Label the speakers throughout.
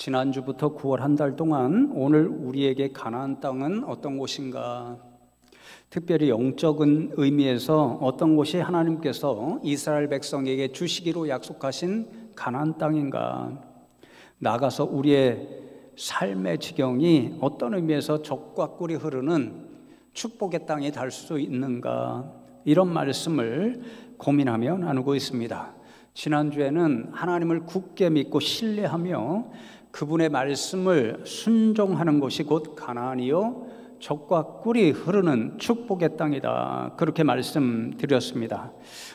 Speaker 1: 지난주부터 9월 한 달 동안 오늘 우리에게 가나안 땅은 어떤 곳인가? 특별히 영적인 의미에서 어떤 곳이 하나님께서 이스라엘 백성에게 주시기로 약속하신 가나안 땅인가? 나아가서 우리의 삶의 지경이 어떤 의미에서 적과 꿀이 흐르는 축복의 땅이 될 수 있는가? 이런 말씀을 고민하며 나누고 있습니다. 지난주에는 하나님을 굳게 믿고 신뢰하며 그분의 말씀을 순종하는 곳이 곧 가나안이요 적과 꿀이 흐르는 축복의 땅이다, 그렇게 말씀드렸습니다.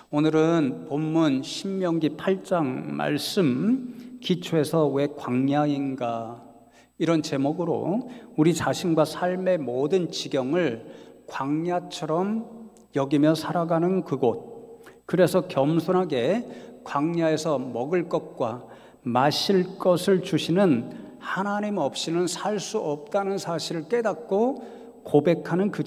Speaker 1: 오늘은 본문 신명기 8장 말씀 기초에서 왜 광야인가, 이런 제목으로 우리 자신과 삶의 모든 지경을 광야처럼 여기며 살아가는 그곳, 그래서 겸손하게 광야에서 먹을 것과 마실 것을 주시는 하나님 없이는 살 수 없다는 사실을 깨닫고 고백하는 그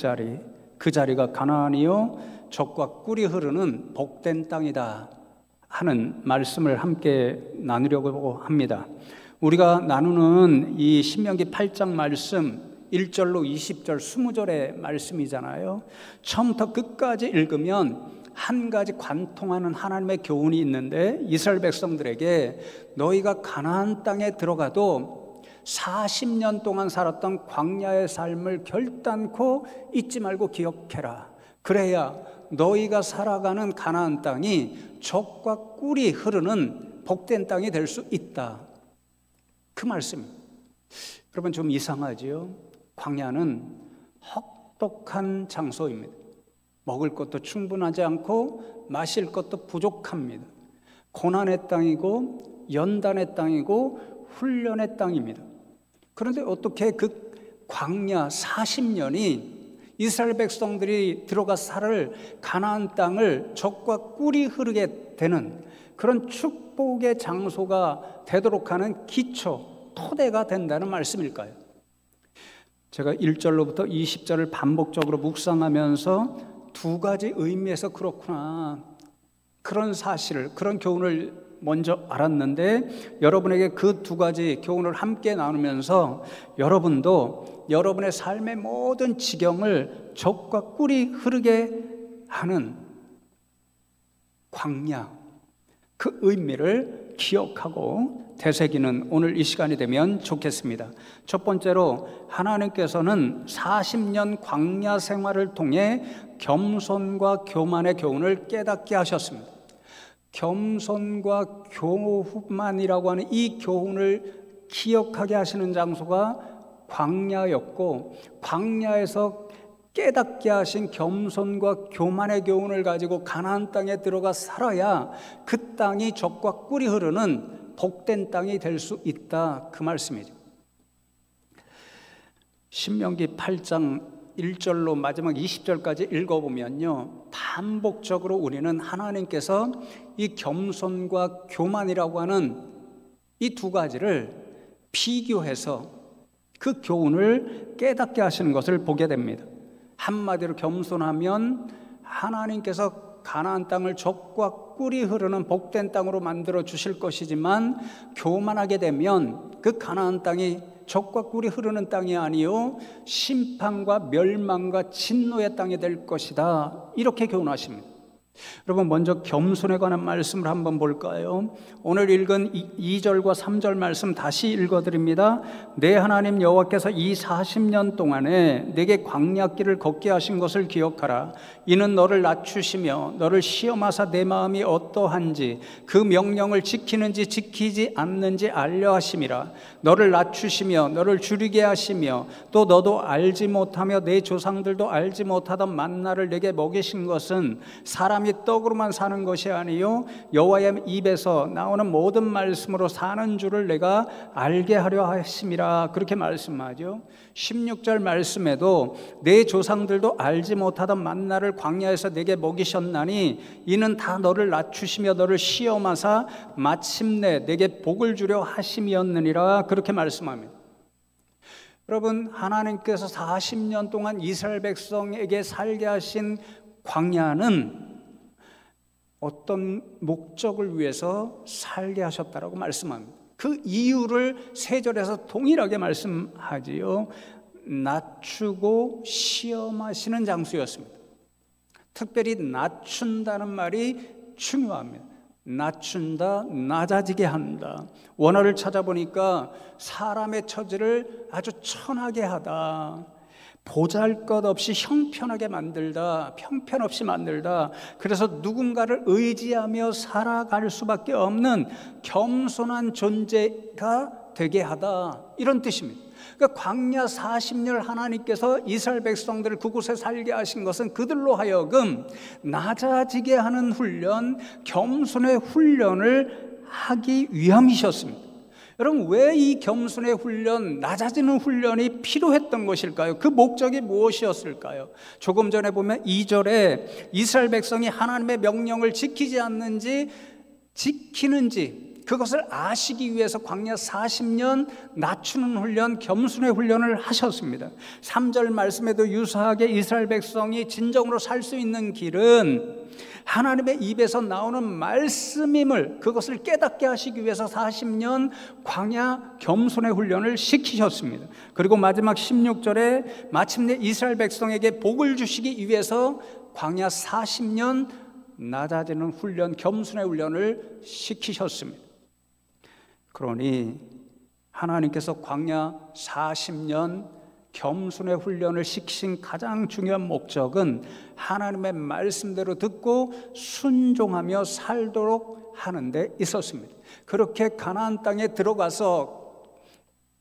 Speaker 1: 자리가 가나안이요 적과 꿀이 흐르는 복된 땅이다 하는 말씀을 함께 나누려고 합니다. 우리가 나누는 이 신명기 8장 말씀 1절로 20절 20절의 말씀이잖아요. 처음부터 끝까지 읽으면 한 가지 관통하는 하나님의 교훈이 있는데, 이스라엘 백성들에게 너희가 가나안 땅에 들어가도 40년 동안 살았던 광야의 삶을 결단코 잊지 말고 기억해라. 그래야 너희가 살아가는 가나안 땅이 적과 꿀이 흐르는 복된 땅이 될 수 있다, 그 말씀입니다. 여러분, 좀 이상하지요? 광야는 혹독한 장소입니다. 먹을 것도 충분하지 않고 마실 것도 부족합니다. 고난의 땅이고 연단의 땅이고 훈련의 땅입니다. 그런데 어떻게 그 광야 40년이 이스라엘 백성들이 들어가 살 가나안 땅을 적과 꿀이 흐르게 되는 그런 축복의 장소가 되도록 하는 기초, 토대가 된다는 말씀일까요? 제가 1절로부터 20절을 반복적으로 묵상하면서 두 가지 의미에서 그렇구나, 그런 사실을, 그런 교훈을 먼저 알았는데, 여러분에게 그 두 가지 교훈을 함께 나누면서 여러분도 여러분의 삶의 모든 지경을 적과 꿀이 흐르게 하는 광야, 그 의미를 기억하고 되새기는 오늘 이 시간이 되면 좋겠습니다. 첫 번째로, 하나님께서는 40년 광야 생활을 통해 겸손과 교만의 교훈을 깨닫게 하셨습니다. 겸손과 교만이라고 하는 이 교훈을 기억하게 하시는 장소가 광야였고, 광야에서 깨닫게 하신 겸손과 교만의 교훈을 가지고 가나안 땅에 들어가 살아야 그 땅이 적과 꿀이 흐르는 복된 땅이 될 수 있다, 그 말씀이죠. 신명기 8장 1절로 마지막 20절까지 읽어보면요, 반복적으로 우리는 하나님께서 이 겸손과 교만이라고 하는 이 두 가지를 비교해서 그 교훈을 깨닫게 하시는 것을 보게 됩니다. 한마디로 겸손하면 하나님께서 가나안 땅을 적과 꿀이 흐르는 복된 땅으로 만들어 주실 것이지만, 교만하게 되면 그 가나안 땅이 적과 꿀이 흐르는 땅이 아니요 심판과 멸망과 진노의 땅이 될 것이다, 이렇게 교훈하십니다. 여러분, 먼저 겸손에 관한 말씀을 한번 볼까요? 오늘 읽은 2절과 3절 말씀 다시 읽어드립니다. 내 하나님 여호와께서 이 40년 동안에 내게 광야길을 걷게 하신 것을 기억하라. 이는 너를 낮추시며 너를 시험하사 내 마음이 어떠한지 그 명령을 지키는지 지키지 않는지 알려 하심이라. 너를 낮추시며 너를 줄이게 하시며 또 너도 알지 못하며 내 조상들도 알지 못하던 만나를 내게 먹이신 것은 사람이 떡으로만 사는 것이 아니요 여호와의 입에서 나오는 모든 말씀으로 사는 줄을 내가 알게 하려 하심이라, 그렇게 말씀하죠. 16절 말씀에도 내 조상들도 알지 못하던 만나를 광야에서 내게 먹이셨나니 이는 다 너를 낮추시며 너를 시험하사 마침내 내게 복을 주려 하심이었느니라, 그렇게 말씀합니다. 여러분, 하나님께서 40년 동안 이스라엘 백성에게 살게 하신 광야는 어떤 목적을 위해서 살게 하셨다라고 말씀합니다. 그 이유를 3절에서 동일하게 말씀하지요. 낮추고 시험하시는 장소였습니다. 특별히 낮춘다는 말이 중요합니다. 낮춘다, 낮아지게 한다. 원어를 찾아보니까 사람의 처지를 아주 천하게 하다, 보잘것없이 형편하게 만들다, 형편없이 만들다. 그래서 누군가를 의지하며 살아갈 수밖에 없는 겸손한 존재가 되게 하다, 이런 뜻입니다. 그러니까 광야 40년 하나님께서 이스라엘 백성들을 그곳에 살게 하신 것은 그들로 하여금 낮아지게 하는 훈련, 겸손의 훈련을 하기 위함이셨습니다. 여러분, 왜 이 겸손의 훈련, 낮아지는 훈련이 필요했던 것일까요? 그 목적이 무엇이었을까요? 조금 전에 보면 2절에 이스라엘 백성이 하나님의 명령을 지키지 않는지, 지키는지 그것을 아시기 위해서 광야 40년 낮추는 훈련, 겸손의 훈련을 하셨습니다. 3절 말씀에도 유사하게 이스라엘 백성이 진정으로 살 수 있는 길은 하나님의 입에서 나오는 말씀임을, 그것을 깨닫게 하시기 위해서 40년 광야 겸손의 훈련을 시키셨습니다. 그리고 마지막 16절에 마침내 이스라엘 백성에게 복을 주시기 위해서 광야 40년 낮아지는 훈련, 겸손의 훈련을 시키셨습니다. 그러니 하나님께서 광야 40년 겸손의 훈련을 시키신 가장 중요한 목적은 하나님의 말씀대로 듣고 순종하며 살도록 하는 데 있었습니다. 그렇게 가나안 땅에 들어가서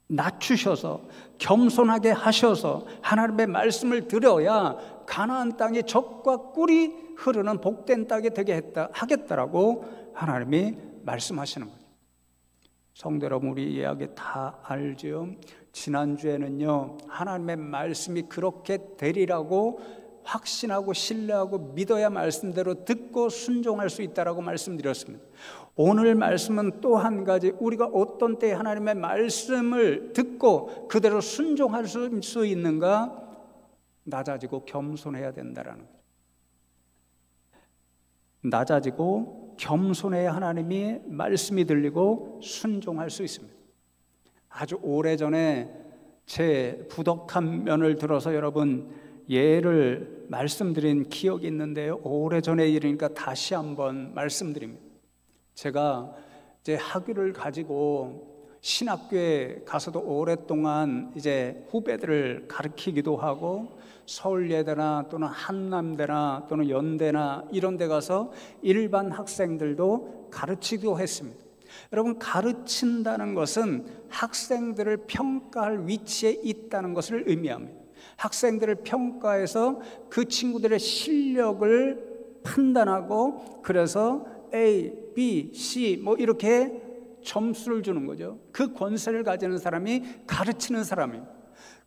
Speaker 1: 낮추셔서 겸손하게 하셔서 하나님의 말씀을 들어야 가나안 땅이 젖과 꿀이 흐르는 복된 땅이 되게 하겠다라고 하나님이 말씀하시는 거예요. 성도 여러분, 우리 이야기 다 알죠? 지난주에는요, 하나님의 말씀이 그렇게 되리라고 확신하고 신뢰하고 믿어야 말씀대로 듣고 순종할 수 있다라고 말씀드렸습니다. 오늘 말씀은 또 한 가지, 우리가 어떤 때에 하나님의 말씀을 듣고 그대로 순종할 수 있는가? 낮아지고 겸손해야 된다라는 거죠. 낮아지고 겸손해야 하나님이 말씀이 들리고 순종할 수 있습니다. 아주 오래전에 제 부덕한 면을 들어서 여러분 예를 말씀드린 기억이 있는데요, 오래전의 일이니까 다시 한번 말씀드립니다. 제가 이제 학위를 가지고 신학교에 가서도 오랫동안 이제 후배들을 가르치기도 하고, 서울예대나 또는 한남대나 또는 연대나 이런 데 가서 일반 학생들도 가르치기도 했습니다. 여러분, 가르친다는 것은 학생들을 평가할 위치에 있다는 것을 의미합니다. 학생들을 평가해서 그 친구들의 실력을 판단하고, 그래서 A, B, C 뭐 이렇게 점수를 주는 거죠. 그 권세를 가지는 사람이 가르치는 사람입니다.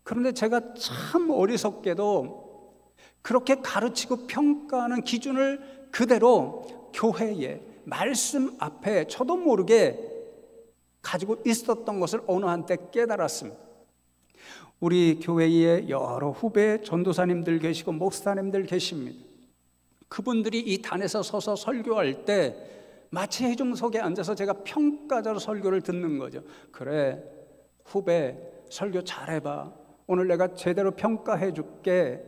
Speaker 1: 그런데 제가 참 어리석게도 그렇게 가르치고 평가하는 기준을 그대로 교회에 말씀 앞에 저도 모르게 가지고 있었던 것을 어느 한때 깨달았습니다. 우리 교회에 여러 후배 전도사님들 계시고 목사님들 계십니다. 그분들이 이 단에서 서서 설교할 때 마치 회중석에 앉아서 제가 평가자로 설교를 듣는 거죠. 그래, 후배 설교 잘해봐, 오늘 내가 제대로 평가해 줄게.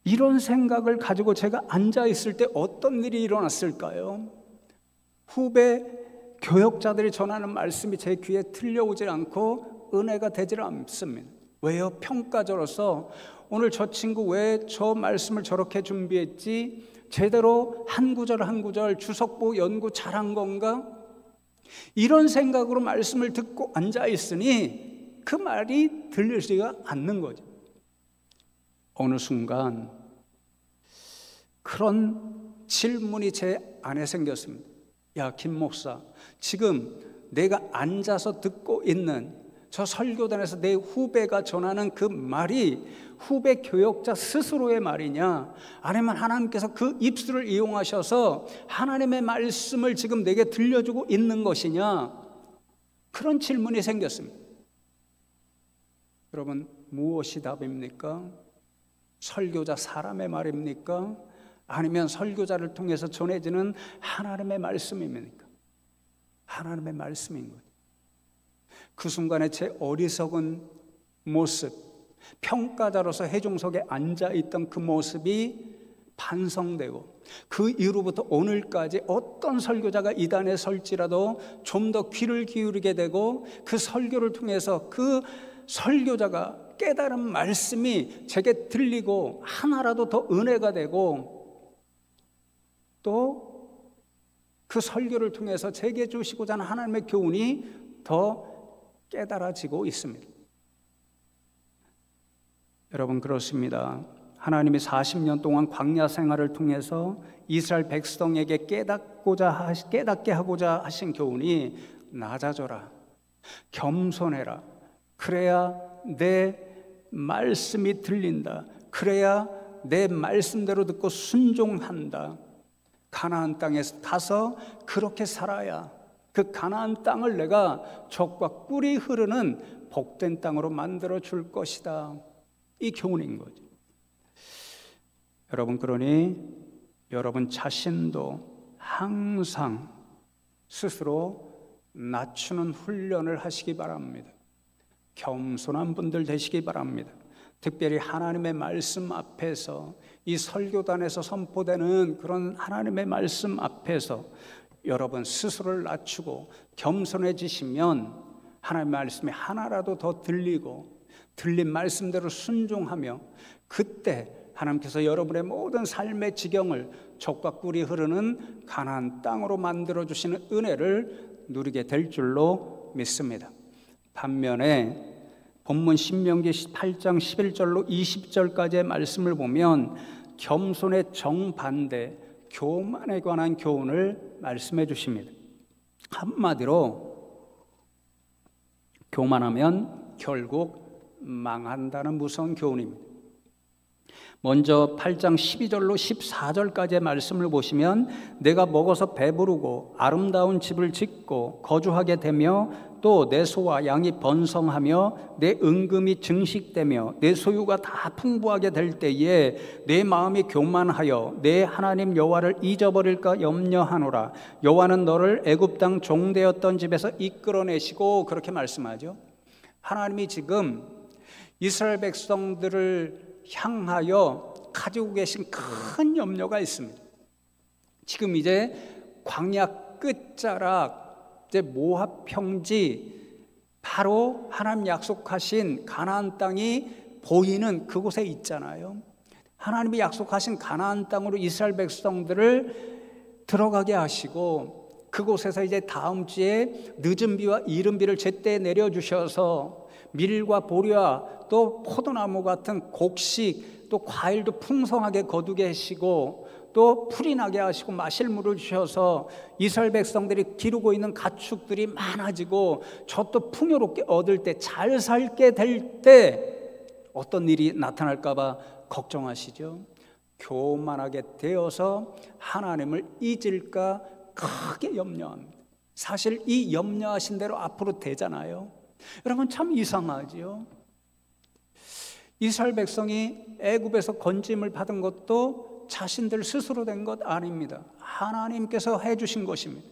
Speaker 1: 이런 생각을 가지고 제가 앉아 있을 때 어떤 일이 일어났을까요? 후배 교역자들이 전하는 말씀이 제 귀에 들려오질 않고 은혜가 되질 않습니다. 왜요? 평가자로서 오늘 저 친구 왜 저 말씀을 저렇게 준비했지? 제대로 한 구절 한 구절 주석보 연구 잘한 건가? 이런 생각으로 말씀을 듣고 앉아 있으니 그 말이 들리지가 않는 거죠. 어느 순간 그런 질문이 제 안에 생겼습니다. 야, 김 목사, 지금 내가 앉아서 듣고 있는 저 설교단에서 내 후배가 전하는 그 말이 후배 교역자 스스로의 말이냐, 아니면 하나님께서 그 입술을 이용하셔서 하나님의 말씀을 지금 내게 들려주고 있는 것이냐, 그런 질문이 생겼습니다. 여러분, 무엇이 답입니까? 설교자 사람의 말입니까? 아니면 설교자를 통해서 전해지는 하나님의 말씀입니까? 하나님의 말씀인 거죠. 그 순간에 제 어리석은 모습, 평가자로서 회중석에 앉아있던 그 모습이 반성되고, 그 이후로부터 오늘까지 어떤 설교자가 이 단에 설지라도 좀 더 귀를 기울이게 되고, 그 설교를 통해서 그 설교자가 깨달은 말씀이 제게 들리고 하나라도 더 은혜가 되고, 또 그 설교를 통해서 제게 주시고자 하는 하나님의 교훈이 더 깨달아지고 있습니다. 여러분, 그렇습니다. 하나님이 40년 동안 광야 생활을 통해서 이스라엘 백성에게 깨닫게 하고자 하신 교훈이 낮아져라, 겸손해라, 그래야 내 말씀이 들린다, 그래야 내 말씀대로 듣고 순종한다, 가나안 땅에 가서 그렇게 살아야 그 가나안 땅을 내가 젖과 꿀이 흐르는 복된 땅으로 만들어 줄 것이다, 이 교훈인 거죠. 여러분, 그러니 여러분 자신도 항상 스스로 낮추는 훈련을 하시기 바랍니다. 겸손한 분들 되시기 바랍니다. 특별히 하나님의 말씀 앞에서, 이 설교단에서 선포되는 그런 하나님의 말씀 앞에서 여러분 스스로를 낮추고 겸손해지시면 하나님의 말씀이 하나라도 더 들리고, 들린 말씀대로 순종하며, 그때 하나님께서 여러분의 모든 삶의 지경을 젖과 꿀이 흐르는 가나안 땅으로 만들어주시는 은혜를 누리게 될 줄로 믿습니다. 반면에 본문 신명기 8장 11절로 20절까지의 말씀을 보면 겸손의 정반대, 교만에 관한 교훈을 말씀해 주십니다. 한마디로 교만하면 결국 망한다는 무서운 교훈입니다. 먼저 8장 12절로 14절까지의 말씀을 보시면 내가 먹어서 배부르고 아름다운 집을 짓고 거주하게 되며 또 내 소와 양이 번성하며 내 은금이 증식되며 내 소유가 다 풍부하게 될 때에 내 마음이 교만하여 내 하나님 여호와를 잊어버릴까 염려하노라. 여호와는 너를 애굽 땅 종되었던 집에서 이끌어내시고, 그렇게 말씀하죠. 하나님이 지금 이스라엘 백성들을 향하여 가지고 계신 큰 염려가 있습니다. 지금 이제 광야 끝자락, 이제 모압 평지, 바로 하나님 약속하신 가나안 땅이 보이는 그곳에 있잖아요. 하나님이 약속하신 가나안 땅으로 이스라엘 백성들을 들어가게 하시고, 그곳에서 이제 다음 주에 늦은 비와 이른 비를 제때 내려주셔서 밀과 보리와 또 포도나무 같은 곡식, 또 과일도 풍성하게 거두게 하시고, 또 풀이 나게 하시고 마실 물을 주셔서 이스라엘 백성들이 기르고 있는 가축들이 많아지고 젖도 풍요롭게 얻을 때, 잘 살게 될 때 어떤 일이 나타날까 봐 걱정하시죠. 교만하게 되어서 하나님을 잊을까 크게 염려합니다. 사실 이 염려하신 대로 앞으로 되잖아요. 여러분, 참 이상하지요. 이스라엘 백성이 애굽에서 건짐을 받은 것도 자신들 스스로 된 것 아닙니다. 하나님께서 해주신 것입니다.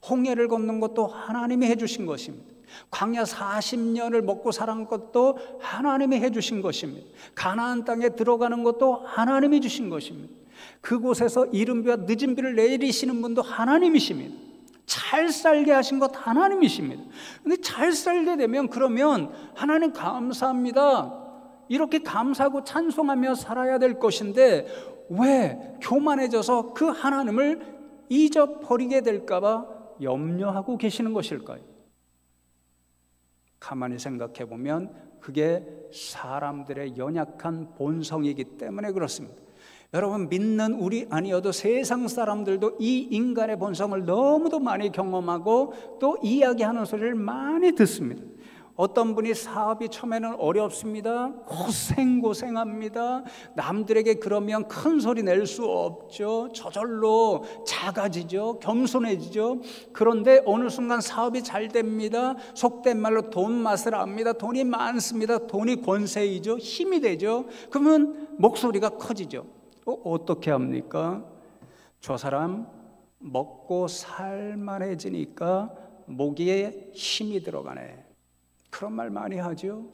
Speaker 1: 홍해를 건넌 것도 하나님이 해주신 것입니다. 광야 40년을 먹고 살은 것도 하나님이 해주신 것입니다. 가나안 땅에 들어가는 것도 하나님이 주신 것입니다. 그곳에서 이른 비와 늦은 비를 내리시는 분도 하나님이십니다. 잘 살게 하신 것 하나님이십니다. 근데 잘 살게 되면, 그러면 하나님 감사합니다, 이렇게 감사하고 찬송하며 살아야 될 것인데, 왜 교만해져서 그 하나님을 잊어버리게 될까 봐 염려하고 계시는 것일까요? 가만히 생각해 보면 그게 사람들의 연약한 본성이기 때문에 그렇습니다. 여러분, 믿는 우리 아니어도 세상 사람들도 이 인간의 본성을 너무도 많이 경험하고 또 이야기하는 소리를 많이 듣습니다. 어떤 분이 사업이 처음에는 어렵습니다. 고생합니다. 남들에게 그러면 큰 소리 낼 수 없죠. 저절로 작아지죠. 겸손해지죠. 그런데 어느 순간 사업이 잘 됩니다. 속된 말로 돈 맛을 압니다. 돈이 많습니다. 돈이 권세이죠. 힘이 되죠. 그러면 목소리가 커지죠. 어떻게 합니까? 저 사람 먹고 살만해지니까 목에 힘이 들어가네. 그런 말 많이 하죠.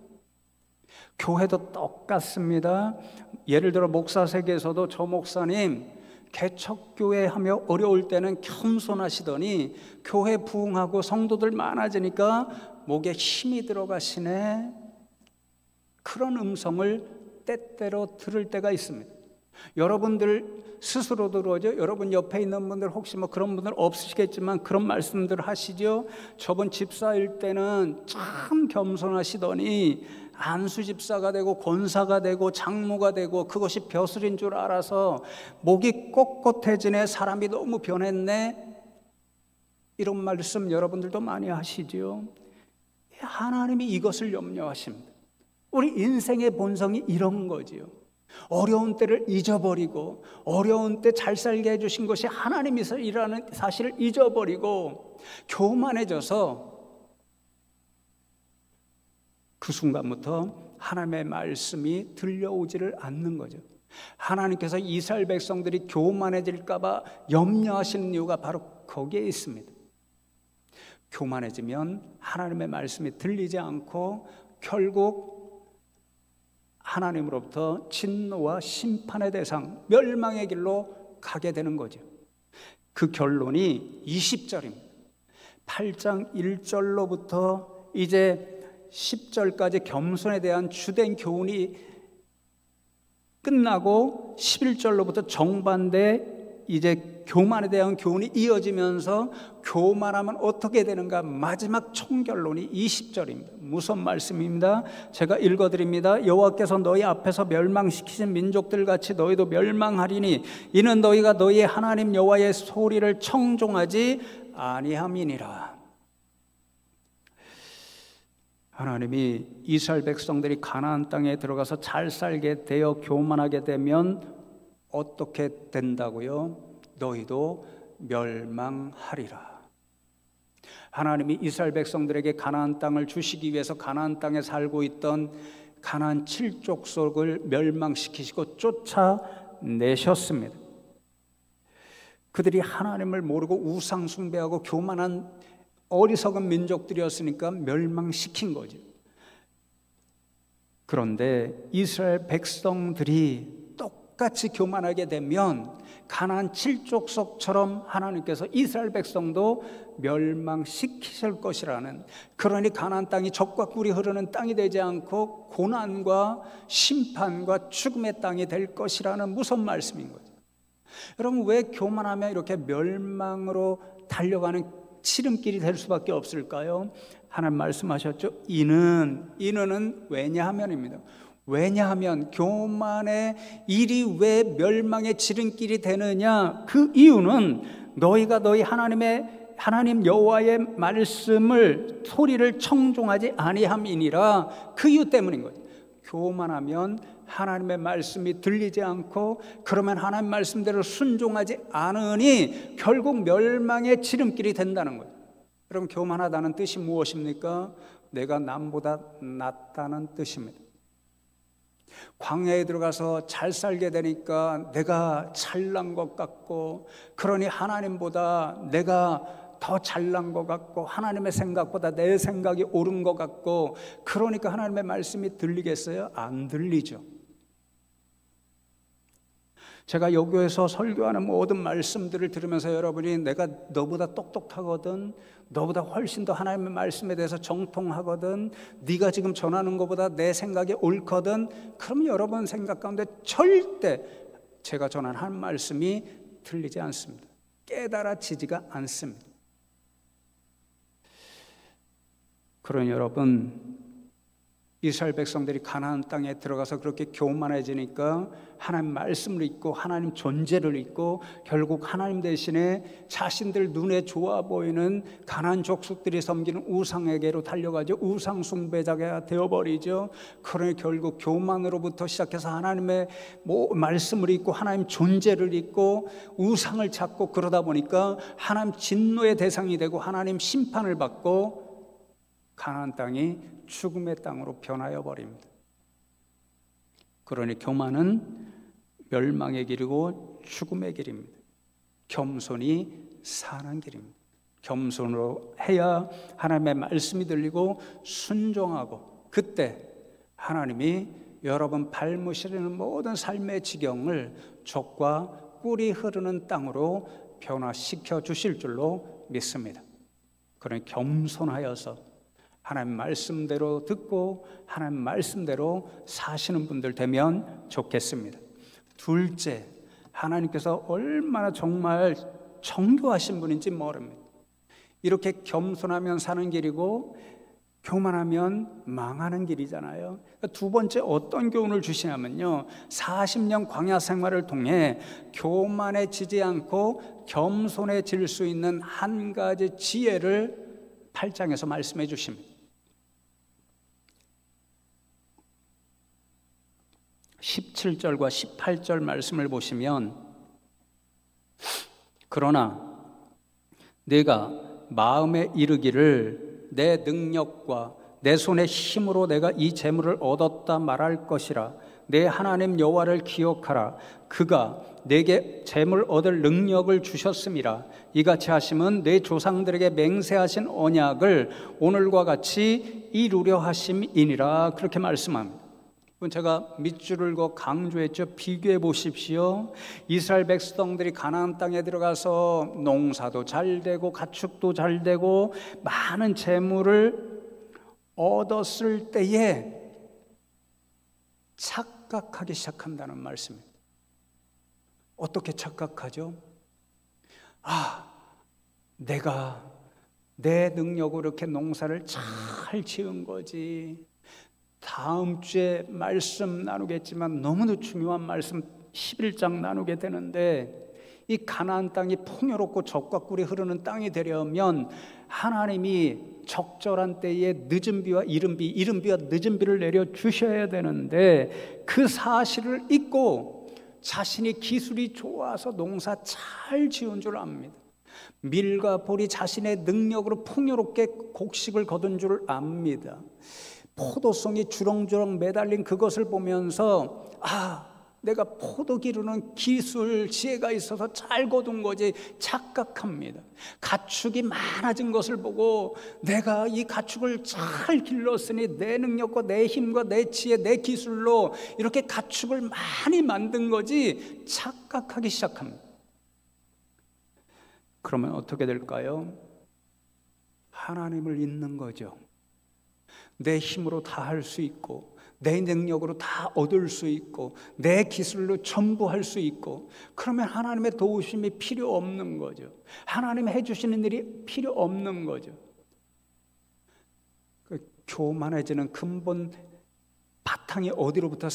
Speaker 1: 교회도 똑같습니다. 예를 들어 목사 세계에서도 저 목사님 개척교회 하며 어려울 때는 겸손하시더니 교회 부흥하고 성도들 많아지니까 목에 힘이 들어가시네. 그런 음성을 때때로 들을 때가 있습니다. 여러분들 스스로도 그러죠. 여러분 옆에 있는 분들 혹시 뭐 그런 분들 없으시겠지만 그런 말씀들 하시죠. 저번 집사일 때는 참 겸손하시더니 안수 집사가 되고 권사가 되고 장로가 되고 그것이 벼슬인 줄 알아서 목이 꼿꼿해지네. 사람이 너무 변했네. 이런 말씀 여러분들도 많이 하시죠. 하나님이 이것을 염려하십니다. 우리 인생의 본성이 이런 거지요. 어려운 때를 잊어버리고 어려운 때 잘 살게 해주신 것이 하나님이라는 사실을 잊어버리고 교만해져서 그 순간부터 하나님의 말씀이 들려오지를 않는 거죠. 하나님께서 이스라엘 백성들이 교만해질까 봐 염려하시는 이유가 바로 거기에 있습니다. 교만해지면 하나님의 말씀이 들리지 않고 결국 하나님으로부터 진노와 심판의 대상, 멸망의 길로 가게 되는 거죠. 그 결론이 20절입니다. 8장 1절로부터 이제 10절까지 겸손에 대한 주된 교훈이 끝나고 11절로부터 정반대 이제 교만에 대한 교훈이 이어지면서 교만하면 어떻게 되는가 마지막 총결론이 20절입니다. 무슨 말씀입니다. 제가 읽어드립니다. 여호와께서 너희 앞에서 멸망시키신 민족들같이 너희도 멸망하리니 이는 너희가 너희 하나님 여호와의 소리를 청종하지 아니함이니라. 하나님이 이스라엘 백성들이 가나안 땅에 들어가서 잘 살게 되어 교만하게 되면 어떻게 된다고요? 너희도 멸망하리라. 하나님이 이스라엘 백성들에게 가나안 땅을 주시기 위해서 가나안 땅에 살고 있던 가나안 7족속을 멸망시키시고 쫓아내셨습니다. 그들이 하나님을 모르고 우상 숭배하고 교만한 어리석은 민족들이었으니까 멸망시킨 거죠. 그런데 이스라엘 백성들이 똑같이 교만하게 되면 가나안 7족속처럼 하나님께서 이스라엘 백성도 멸망시키실 것이라는, 그러니 가나안 땅이 적과 꿀이 흐르는 땅이 되지 않고 고난과 심판과 죽음의 땅이 될 것이라는 무서운 말씀인 거죠. 여러분, 왜 교만하면 이렇게 멸망으로 달려가는 지름길이 될 수밖에 없을까요? 하나님 말씀하셨죠. 이는 왜냐하면입니다. 왜냐하면 교만의 일이 왜 멸망의 지름길이 되느냐? 그 이유는 너희가 너희 하나님 여호와의 말씀을 소리를 청종하지 아니함이니라. 그 이유 때문인 거죠. 교만하면 하나님의 말씀이 들리지 않고 그러면 하나님 말씀대로 순종하지 않으니 결국 멸망의 지름길이 된다는 거예요. 여러분, 교만하다는 뜻이 무엇입니까? 내가 남보다 낫다는 뜻입니다. 광야에 들어가서 잘 살게 되니까 내가 잘난 것 같고, 그러니 하나님보다 내가 더 잘난 것 같고 하나님의 생각보다 내 생각이 옳은 것 같고, 그러니까 하나님의 말씀이 들리겠어요? 안 들리죠. 제가 여교에서 설교하는 모든 말씀들을 들으면서 여러분이 내가 너보다 똑똑하거든, 너보다 훨씬 더 하나님의 말씀에 대해서 정통하거든, 네가 지금 전하는 것보다 내 생각이 옳거든, 그러면 여러분 생각 가운데 절대 제가 전한 한 말씀이 들리지 않습니다. 깨달아지지가 않습니다. 그러니 여러분, 이스라엘 백성들이 가나안 땅에 들어가서 그렇게 교만해지니까 하나님 말씀을 잊고 하나님 존재를 잊고 결국 하나님 대신에 자신들 눈에 좋아 보이는 가나안 족속들이 섬기는 우상에게로 달려가죠. 우상 숭배자가 되어버리죠. 그러니 결국 교만으로부터 시작해서 하나님의 말씀을 잊고 하나님 존재를 잊고 우상을 찾고, 그러다 보니까 하나님 진노의 대상이 되고 하나님 심판을 받고 가나안 땅이 죽음의 땅으로 변하여 버립니다. 그러니 교만은 멸망의 길이고 죽음의 길입니다. 겸손이 사는 길입니다. 겸손으로 해야 하나님의 말씀이 들리고 순종하고, 그때 하나님이 여러분 발무시리는 모든 삶의 지경을 족과 꿀이 흐르는 땅으로 변화시켜 주실 줄로 믿습니다. 그러니 겸손하여서 하나님 말씀대로 듣고 하나님 말씀대로 사시는 분들 되면 좋겠습니다. 둘째, 하나님께서 얼마나 정말 정교하신 분인지 모릅니다. 이렇게 겸손하면 사는 길이고 교만하면 망하는 길이잖아요. 두 번째 어떤 교훈을 주시냐면요, 40년 광야 생활을 통해 교만해지지 않고 겸손해질 수 있는 한 가지 지혜를 8장에서 말씀해 주십니다. 17절과 18절 말씀을 보시면, 그러나 내가 마음에 이르기를 내 능력과 내 손의 힘으로 내가 이 재물을 얻었다 말할 것이라. 내 하나님 여호와를 기억하라. 그가 내게 재물 얻을 능력을 주셨음이라. 이같이 하심은 내 조상들에게 맹세하신 언약을 오늘과 같이 이루려 하심이니라. 그렇게 말씀합니다. 제가 밑줄을 그어 강조했죠. 비교해 보십시오. 이스라엘 백성들이 가나안 땅에 들어가서 농사도 잘 되고 가축도 잘 되고 많은 재물을 얻었을 때에 착각하기 시작한다는 말씀입니다. 어떻게 착각하죠? 내가 내 능력으로 이렇게 농사를 잘 지은 거지. 다음 주에 말씀 나누겠지만 너무도 중요한 말씀 11장 나누게 되는데, 이 가나안 땅이 풍요롭고 젖과 꿀이 흐르는 땅이 되려면 하나님이 적절한 때에 늦은 비와 이른 비와 늦은 비를 내려 주셔야 되는데, 그 사실을 잊고 자신이 기술이 좋아서 농사 잘 지은 줄 압니다. 밀과 보리 자신의 능력으로 풍요롭게 곡식을 거둔 줄 압니다. 포도송이 주렁주렁 매달린 그것을 보면서 내가 포도 기르는 기술, 지혜가 있어서 잘 거둔 거지 착각합니다. 가축이 많아진 것을 보고 내가 이 가축을 잘 길렀으니 내 능력과 내 힘과 내 지혜, 내 기술로 이렇게 가축을 많이 만든 거지 착각하기 시작합니다. 그러면 어떻게 될까요? 하나님을 잊는 거죠. 내 힘으로 다 할 수 있고 내 능력으로 다 얻을 수 있고 내 기술로 전부 할 수 있고, 그러면 하나님의 도우심이 필요 없는 거죠. 하나님이 해주시는 일이 필요 없는 거죠. 교만해지는 근본 바탕이 어디로부터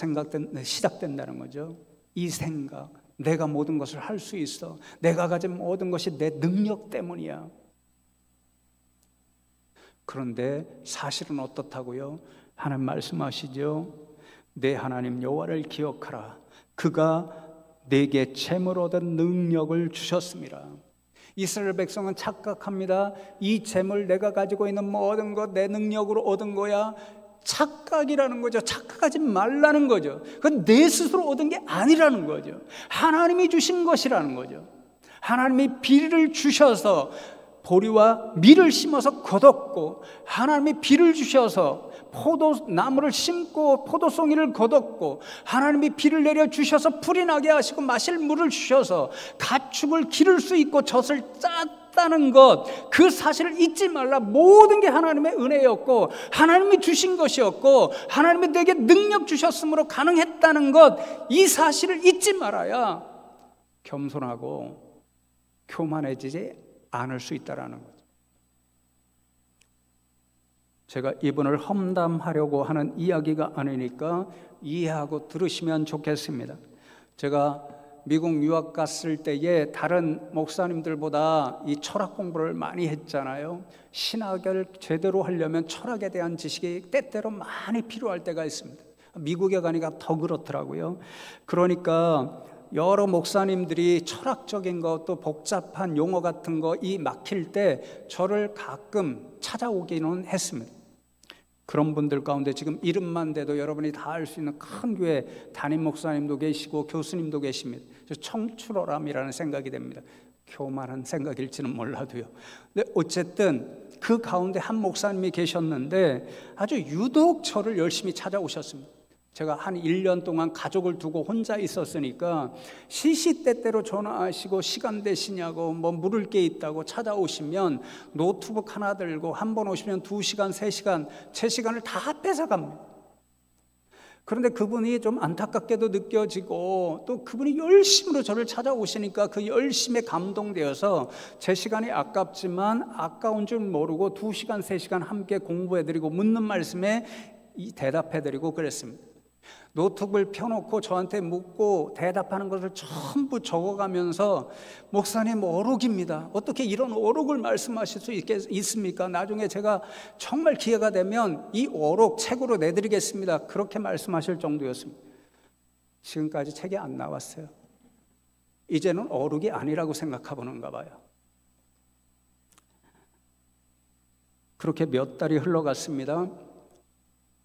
Speaker 1: 시작된다는 거죠. 이 생각, 내가 모든 것을 할 수 있어, 내가 가진 모든 것이 내 능력 때문이야. 그런데 사실은 어떻다고요? 하나님 말씀하시죠. 내 하나님 여호와를 기억하라. 그가 내게 재물 얻은 능력을 주셨습니다. 이스라엘 백성은 착각합니다. 이 재물, 내가 가지고 있는 모든 것 내 능력으로 얻은 거야. 착각이라는 거죠. 착각하지 말라는 거죠. 그건 내 스스로 얻은 게 아니라는 거죠. 하나님이 주신 것이라는 거죠. 하나님이 비를 주셔서 보리와 밀을 심어서 거뒀고, 하나님이 비를 주셔서 포도나무를 심고 포도송이를 거뒀고, 하나님이 비를 내려 주셔서 풀이 나게 하시고 마실 물을 주셔서 가축을 기를 수 있고 젖을 짰다는 것, 그 사실을 잊지 말라. 모든 게 하나님의 은혜였고 하나님이 주신 것이었고 하나님이 내게 능력 주셨으므로 가능했다는 것, 이 사실을 잊지 말아야 겸손하고 교만해지지 않을 수 있다는 거죠. 제가 이분을 험담하려고 하는 이야기가 아니니까 이해하고 들으시면 좋겠습니다. 제가 미국 유학 갔을 때에 다른 목사님들보다 이 철학 공부를 많이 했잖아요. 신학을 제대로 하려면 철학에 대한 지식이 때때로 많이 필요할 때가 있습니다. 미국에 가니까 더 그렇더라고요. 그러니까 여러 목사님들이 철학적인 것, 또 복잡한 용어 같은 거 이 막힐 때 저를 가끔 찾아오기는 했습니다. 그런 분들 가운데 지금 이름만 대도 여러분이 다 알 수 있는 큰 교회 담임 목사님도 계시고 교수님도 계십니다. 청출어람이라는 생각이 됩니다. 교만한 생각일지는 몰라도요. 근데 어쨌든 그 가운데 한 목사님이 계셨는데 아주 유독 저를 열심히 찾아오셨습니다. 제가 한 1년 동안 가족을 두고 혼자 있었으니까 시시때때로 전화하시고 시간 되시냐고 뭐 물을 게 있다고 찾아오시면 노트북 하나 들고 한 번 오시면 2시간, 3시간, 제 시간을 다 뺏어갑니다. 그런데 그분이 좀 안타깝게도 느껴지고 또 그분이 열심으로 저를 찾아오시니까 그 열심에 감동되어서 제 시간이 아깝지만 아까운 줄 모르고 2시간, 3시간 함께 공부해드리고 묻는 말씀에 대답해드리고 그랬습니다. 노트북을 펴놓고 저한테 묻고 대답하는 것을 전부 적어가면서 목사님 어록입니다. 어떻게 이런 어록을 말씀하실 수 있습니까? 나중에 제가 정말 기회가 되면 이 어록 책으로 내드리겠습니다. 그렇게 말씀하실 정도였습니다. 지금까지 책이 안 나왔어요. 이제는 어록이 아니라고 생각하는가 봐요. 그렇게 몇 달이 흘러갔습니다.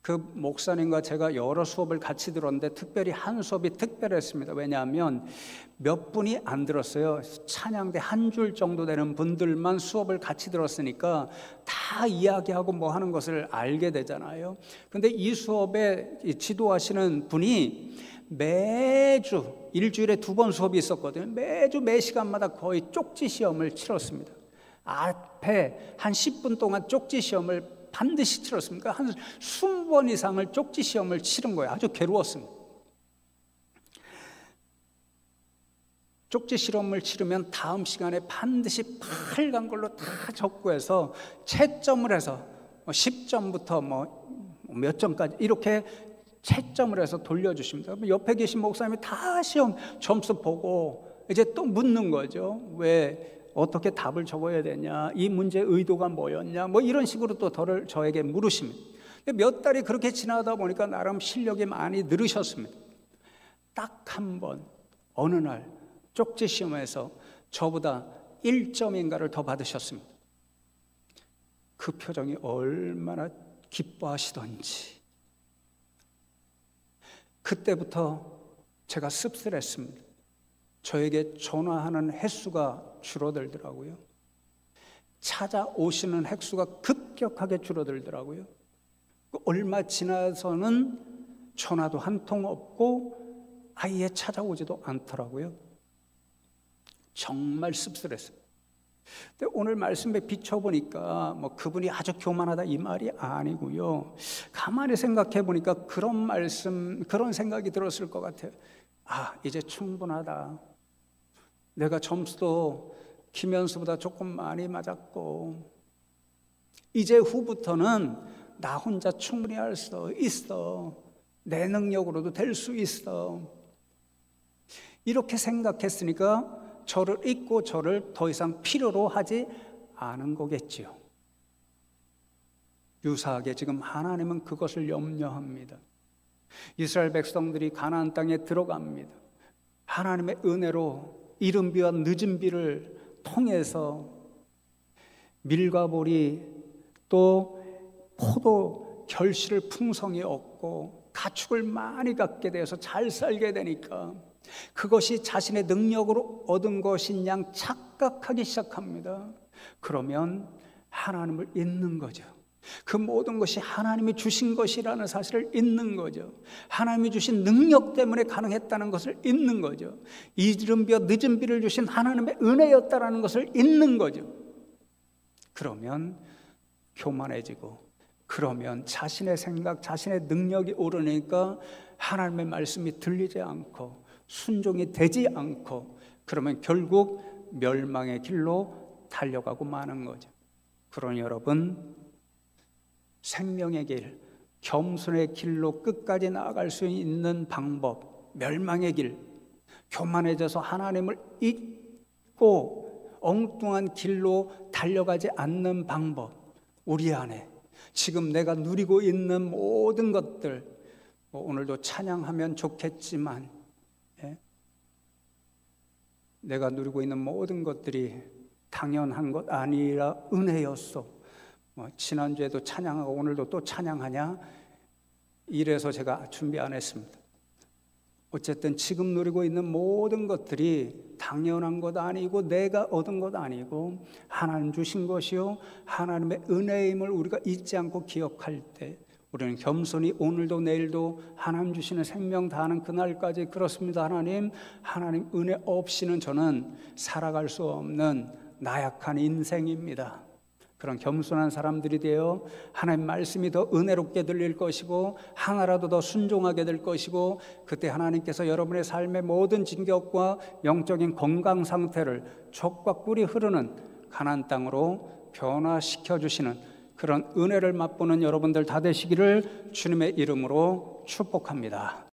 Speaker 1: 그 목사님과 제가 여러 수업을 같이 들었는데 특별히 한 수업이 특별했습니다. 왜냐하면 몇 분이 안 들었어요. 찬양대 한 줄 정도 되는 분들만 수업을 같이 들었으니까 다 이야기하고 뭐 하는 것을 알게 되잖아요. 근데 이 수업에 지도하시는 분이 매주 일주일에 2번 수업이 있었거든요. 매주 매 시간마다 거의 쪽지 시험을 치렀습니다. 앞에 한 10분 동안 쪽지 시험을 반드시 치렀습니까? 한 20번 이상을 쪽지 시험을 치른 거예요. 아주 괴로웠습니다. 쪽지 실험을 치르면 다음 시간에 반드시 빨간 걸로 다 적고 해서 채점을 해서 10점부터 몇 점까지 이렇게 채점을 해서 돌려주십니다. 옆에 계신 목사님이 다 시험 점수 보고 이제 또 묻는 거죠. 왜 어떻게 답을 적어야 되냐, 이 문제의 의도가 뭐였냐, 뭐 이런 식으로 또 저에게 물으십니다. 몇 달이 그렇게 지나다 보니까 나름 실력이 많이 늘으셨습니다. 딱 한 번 어느 날 쪽지 시험에서 저보다 1점인가를 더 받으셨습니다. 그 표정이 얼마나 기뻐하시던지. 그때부터 제가 씁쓸했습니다. 저에게 전화하는 횟수가 줄어들더라고요. 찾아오시는 횟수가 급격하게 줄어들더라고요. 얼마 지나서는 전화도 한 통 없고 아예 찾아오지도 않더라고요. 정말 씁쓸했어요. 근데 오늘 말씀에 비춰보니까 그분이 아주 교만하다 이 말이 아니고요. 가만히 생각해 보니까 그런 생각이 들었을 것 같아요. 이제 충분하다. 내가 점수도 김현수보다 조금 많이 맞았고 이제 후부터는 나 혼자 충분히 할 수 있어. 내 능력으로도 될 수 있어. 이렇게 생각했으니까 저를 잊고 저를 더 이상 필요로 하지 않은 거겠지요. 유사하게 지금 하나님은 그것을 염려합니다. 이스라엘 백성들이 가나안 땅에 들어갑니다. 하나님의 은혜로 이른 비와 늦은 비를 통해서 밀과 보리 또 포도 결실을 풍성히 얻고 가축을 많이 갖게 되어서 잘 살게 되니까 그것이 자신의 능력으로 얻은 것인 양 착각하기 시작합니다. 그러면 하나님을 잊는 거죠. 그 모든 것이 하나님이 주신 것이라는 사실을 잊는 거죠. 하나님이 주신 능력 때문에 가능했다는 것을 잊는 거죠. 이른 비와 늦은 비를 주신 하나님의 은혜였다는 것을 잊는 거죠. 그러면 교만해지고, 그러면 자신의 생각, 자신의 능력이 오르니까 하나님의 말씀이 들리지 않고 순종이 되지 않고, 그러면 결국 멸망의 길로 달려가고 마는 거죠. 그러니 여러분, 생명의 길, 겸손의 길로 끝까지 나아갈 수 있는 방법, 멸망의 길, 교만해져서 하나님을 잊고 엉뚱한 길로 달려가지 않는 방법, 우리 안에 지금 내가 누리고 있는 모든 것들, 오늘도 찬양하면 좋겠지만 내가 누리고 있는 모든 것들이 당연한 것 아니라 은혜였소. 지난주에도 찬양하고 오늘도 또 찬양하냐? 이래서 제가 준비 안 했습니다. 어쨌든 지금 누리고 있는 모든 것들이 당연한 것 아니고 내가 얻은 것 아니고 하나님 주신 것이요 하나님의 은혜임을 우리가 잊지 않고 기억할 때 우리는 겸손히 오늘도 내일도 하나님 주시는 생명 다하는 그날까지 그렇습니다. 하나님 은혜 없이는 저는 살아갈 수 없는 나약한 인생입니다. 그런 겸손한 사람들이 되어 하나님 말씀이 더 은혜롭게 들릴 것이고 하나라도 더 순종하게 될 것이고 그때 하나님께서 여러분의 삶의 모든 진격과 영적인 건강 상태를 족과 꿀이 흐르는 가나안 땅으로 변화시켜 주시는 그런 은혜를 맛보는 여러분들 다 되시기를 주님의 이름으로 축복합니다.